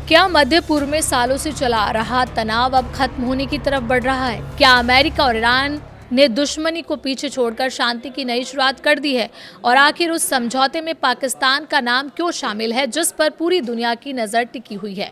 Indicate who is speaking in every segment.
Speaker 1: क्या मध्य पूर्व में सालों से चला आ रहा तनाव अब खत्म होने की तरफ बढ़ रहा है? क्या अमेरिका और ईरान ने दुश्मनी को पीछे छोड़कर शांति की नई शुरुआत कर दी है? और आखिर उस समझौते में पाकिस्तान का नाम क्यों शामिल है, जिस पर पूरी दुनिया की नजर टिकी हुई है?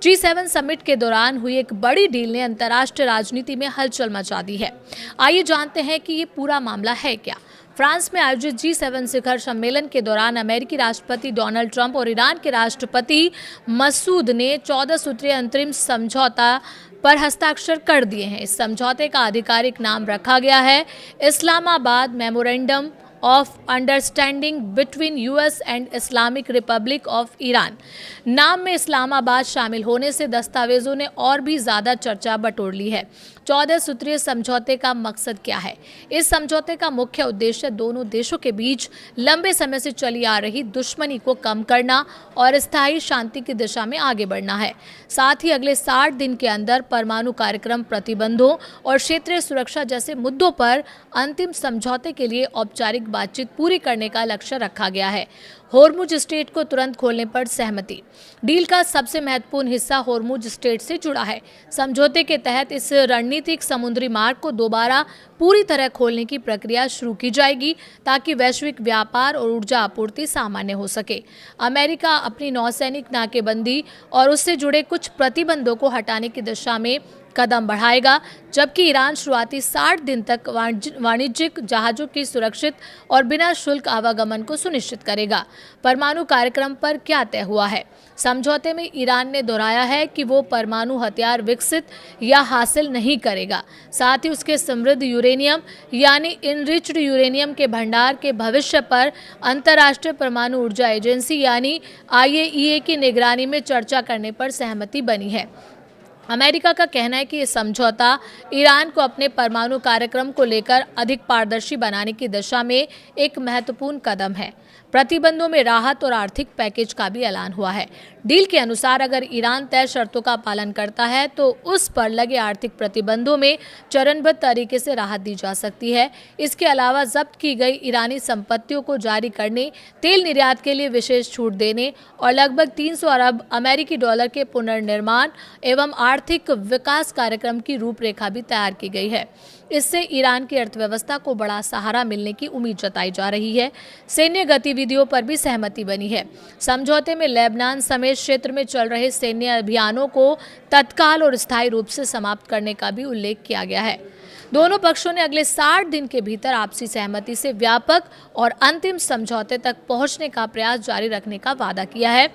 Speaker 1: G7 समिट के दौरान हुई एक बड़ी डील ने अंतर्राष्ट्रीय राजनीति में हलचल मचा दी है। आइए जानते हैं कि ये पूरा मामला है क्या। फ्रांस में आयोजित G7 शिखर सम्मेलन के दौरान अमेरिकी राष्ट्रपति डोनाल्ड ट्रंप और ईरान के राष्ट्रपति मसूद ने 14 सूत्रीय अंतरिम समझौता पर हस्ताक्षर कर दिए हैं। इस समझौते का आधिकारिक नाम रखा गया है Islamabad memorandum of understanding between US and Islamic Republic of Iran. नाम में इस्लामाबाद शामिल होने से दस्तावेजों ने और भी ज्यादा चर्चा बटोर ली है। 14 सूत्रीय समझौते का मकसद क्या है? इस समझौते का मुख्य उद्देश्य दोनों देशों के बीच लंबे समय से चली आ रही दुश्मनी को कम करना और स्थायी शांति की दिशा में आगे बढ़ना है। साथ ही अगले 60 दिन के अंदर परमाणु कार्यक्रम, प्रतिबंधों और क्षेत्रीय सुरक्षा जैसे मुद्दों पर अंतिम समझौते के लिए औपचारिक बातचीत पूरी करने का लक्ष्य रखा गया है। होर्मुज स्ट्रेट को तुरंत खोलने पर सहमति। डील का सबसे महत्वपूर्ण हिस्सा होर्मुज स्ट्रेट से जुड़ा है। समझौते के तहत इस रणनीतिक समुद्री मार्ग को दोबारा पूरी तरह खोलने की प्रक्रिया शुरू की जाएगी ताकि वैश्विक व्यापार और ऊर्जा आपूर्ति सामान्य हो सके। अमेरिका अपनी नौसैनिक नाकेबंदी और उससे जुड़े कुछ प्रतिबंधों को हटाने की दिशा में कदम बढ़ाएगा, जबकि ईरान शुरुआती 60 दिन तक वाणिज्यिक जहाजों की सुरक्षित और बिना शुल्क आवागमन को सुनिश्चित करेगा। परमाणु कार्यक्रम पर क्या तय हुआ है? समझौते में ईरान ने दोहराया है कि वो परमाणु हथियार विकसित या हासिल नहीं करेगा। साथ ही उसके समृद्ध यूरेनियम यानी इनरिच्ड यूरेनियम के भंडार के भविष्य पर अंतर्राष्ट्रीय परमाणु ऊर्जा एजेंसी यानी IAEA की निगरानी में चर्चा करने पर सहमति बनी है। अमेरिका का कहना है कि ये समझौता ईरान को अपने परमाणु कार्यक्रम को लेकर अधिक पारदर्शी बनाने की दिशा में एक महत्वपूर्ण कदम है। प्रतिबंधों में राहत और आर्थिक पैकेज का भी ऐलान हुआ है। डील के अनुसार अगर ईरान तय शर्तों का पालन करता है तो उस पर लगे आर्थिक प्रतिबंधों में चरणबद्ध तरीके से राहत दी जा सकती है। इसके अलावा जब्त की गई ईरानी संपत्तियों को जारी करने, तेल निर्यात के लिए विशेष छूट देने और लगभग 300 अरब अमेरिकी डॉलर के पुनर्निर्माण एवं आर्थिक विकास कार्यक्रम की रूपरेखा भी तैयार की गई है। इससे ईरान की अर्थव्यवस्था को बड़ा सहारा मिलने की उम्मीद जताई जा रही है। सैन्य गतिविधियों पर भी सहमति बनी है। समझौते में लेबनान समेत क्षेत्र में चल रहे सैन्य अभियानों को तत्काल और स्थायी रूप से समाप्त करने का भी उल्लेख किया गया है। दोनों पक्षों ने अगले 60 दिन के भीतर आपसी सहमति से व्यापक और अंतिम समझौते तक पहुंचने का प्रयास जारी रखने का वादा किया है।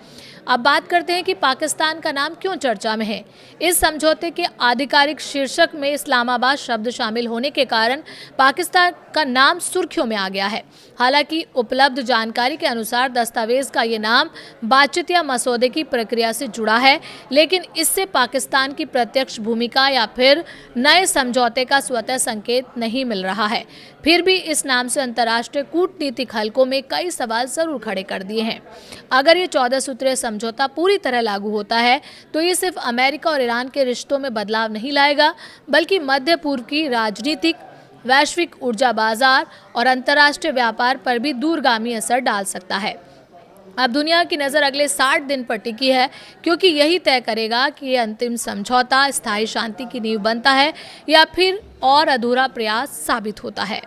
Speaker 1: अब बात करते हैं कि पाकिस्तान का नाम क्यों चर्चा में है। इस समझौते के आधिकारिक शीर्षक में इस्लामाबाद शब्द शामिल होने के कारण पाकिस्तान का नाम सुर्खियों में आ गया है। हालांकि उपलब्ध जानकारी के अनुसार दस्तावेज का ये नाम बातचीत या मसौदे की प्रक्रिया से जुड़ा है, लेकिन इससे पाकिस्तान की प्रत्यक्ष भूमिका या फिर नए समझौते का स्वतः संकेत नहीं मिल रहा है। फिर भी इस नाम से अंतर्राष्ट्रीय कूटनीतिक हलकों में कई सवाल जरूर खड़े कर दिए हैं। अगर ये 14 सूत्रीय समझौता पूरी तरह लागू होता है तो ये सिर्फ अमेरिका और ईरान के रिश्तों में बदलाव नहीं लाएगा, बल्कि मध्य पूर्व की राजनीतिक, वैश्विक ऊर्जा बाजार और अंतर्राष्ट्रीय व्यापार पर भी दूरगामी असर डाल सकता है। अब दुनिया की नज़र अगले 60 दिन पर टिकी है, क्योंकि यही तय करेगा कि ये अंतिम समझौता स्थायी शांति की नींव बनता है या फिर और अधूरा प्रयास साबित होता है।